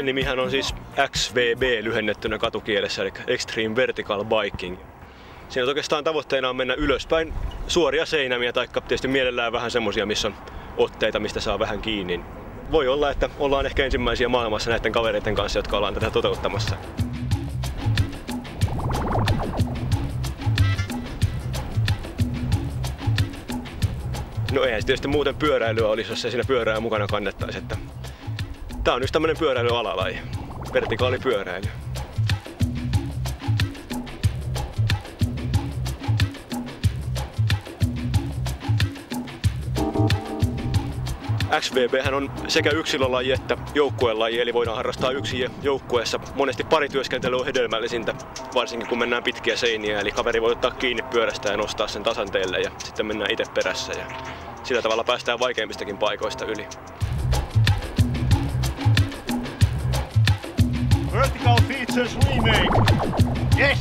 Lajin nimihän on siis XVB lyhennettynä katukielessä, eli Extreme Vertical Biking. Siinä oikeastaan tavoitteena on mennä ylöspäin suoria seinämiä, tai tietysti mielellään vähän semmosia, missä on otteita, mistä saa vähän kiinni. Voi olla, että ollaan ehkä ensimmäisiä maailmassa näiden kavereiden kanssa, jotka ollaan tätä toteuttamassa. No eihän se tietysti muuten pyöräilyä olisi, jos ei siinä pyörää mukana kannettaisi. Tää on just tämmönen pyöräilyalalai. Vertikaalipyöräily. XVB on sekä yksilölaji että joukkuelaji, eli voidaan harrastaa yksin joukkueessa. Monesti parityöskentely on hedelmällisintä, varsinkin kun mennään pitkiä seiniä, eli kaveri voi ottaa kiinni pyörästä ja nostaa sen tasanteelle ja sitten mennään itse perässä. Ja sillä tavalla päästään vaikeimmistakin paikoista yli. Vertical Features Remake! Yes!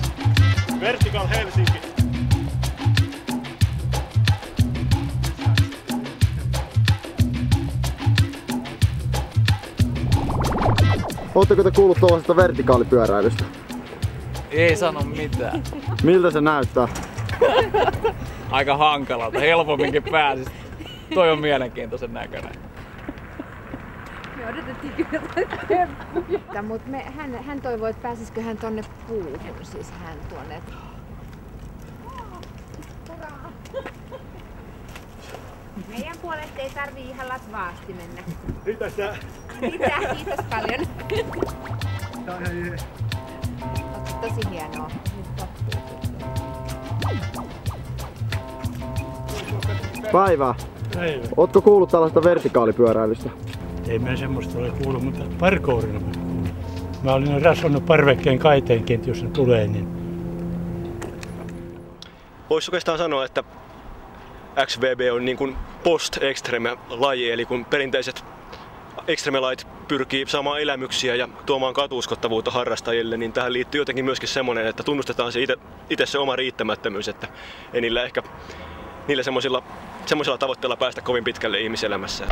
Vertical Helsinki! Oletteko te kuullut tuollaisesta vertikaalipyöräilystä? Ei sano mitään. Miltä se näyttää? Aika hankalalta, helpomminkin pääsis. Toi on mielenkiintoisen näköinen. Me odotettiin kyllä temppuja. Mut hän toivoi, että pääsisikö hän tonne puuhun, siis hän tuonne. Meidän puolesta ei tarvii ihan latvaasti mennä. Mitä sä? Mitä? Kiitos paljon. Ootko tosi hienoa. Päivää. Päivä. Ootko kuullut tällaista vertikaalipyöräilystä? Ei mä semmoista ole kuullut, mutta parkourilla mä kuullut. Mä olin rasvannut parvekkeen kaiteenkin, että jos se tulee, niin... Voisi oikeastaan sanoa, että XVB on niin kuin post-extreme-laji, eli kun perinteiset extreme-lajit pyrkii saamaan elämyksiä ja tuomaan katuuskottavuutta harrastajille, niin tähän liittyy jotenkin myöskin semmoinen, että tunnustetaan se itse se oma riittämättömyys, että ei niillä ehkä semmoisilla tavoitteilla päästä kovin pitkälle ihmiselämässä.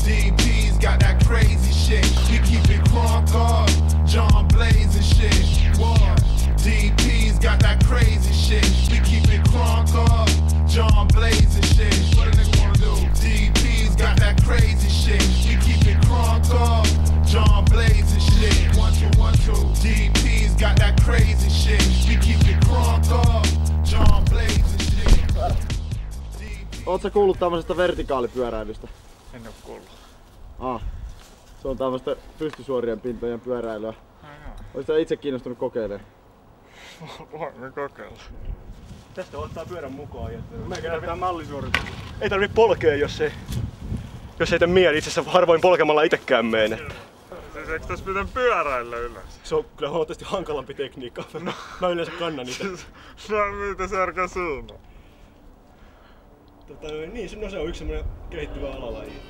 DP's got that crazy shit. We keep it crunk up. John Blaze and shit. What? DP's got that crazy shit. We keep it crunk up. John Blaze and shit. What do they wanna do? DP's got that crazy shit. We keep it crunk up. John Blaze and shit. 1 2 1 2. DP's got that crazy shit. We keep it crunk up. John Blaze and shit. Ootko kuullut tämmöisestä vertikaalipyöräilystä? En oo kuullut. Se on tämmöistä pystysuorien pintojen pyöräilyä. Olis sä itse kiinnostunut kokeilemaan? Voimme kokeilla. Tästä ottaa pyörän mukaan. Mä käydään mallisuoritus. Ei tarvii polkea, jos ei tee mieli. Itse asiassa harvoin polkemalla itekään mene. Siis eikö tässä miten pyöräillä yleensä? Se on kyllä huomattavasti hankalampi tekniikka. Mä yleensä kannan niitä. No mitä särkä suunnan? Niin, no se on yksi semmoinen kehittyvä alalaji.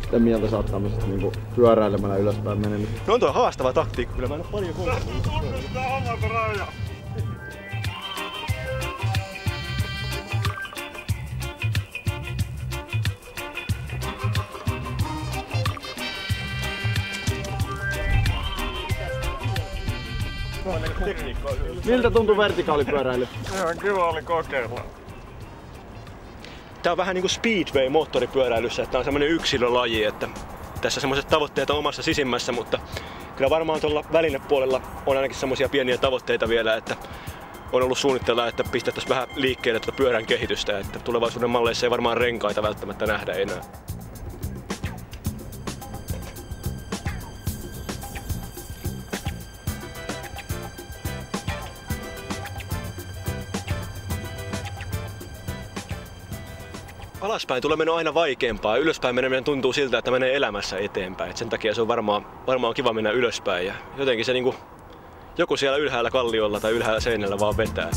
Mitä mieltä sä oot tämmöisestä niinku pyöräilemällä ylöspäin mennyt? No on tuo haastava taktiikka, kyllä mä en oo paljon kohdannut. Tunnistaa omat rajat. Miltä tuntuu vertikaalipyöräily? Ihan kiva oli kokeilla. Tää on vähän niinku speedway moottoripyöräilyssä, että tää on semmonen yksilölaji, että tässä semmoiset tavoitteet on omassa sisimmässä, mutta kyllä varmaan tuolla välinepuolella on ainakin semmosia pieniä tavoitteita vielä, että on ollut suunnitteilla, että pistettäisiin vähän liikkeelle tuota pyörän kehitystä, että tulevaisuuden malleissa ei varmaan renkaita välttämättä nähdä enää. Alaspäin tulee mennä aina vaikeampaa. Ylöspäin meneminen tuntuu siltä, että menee elämässä eteenpäin. Et sen takia se on varmaan kiva mennä ylöspäin. Ja jotenkin se joku siellä ylhäällä kalliolla tai ylhäällä seinällä vaan vetää.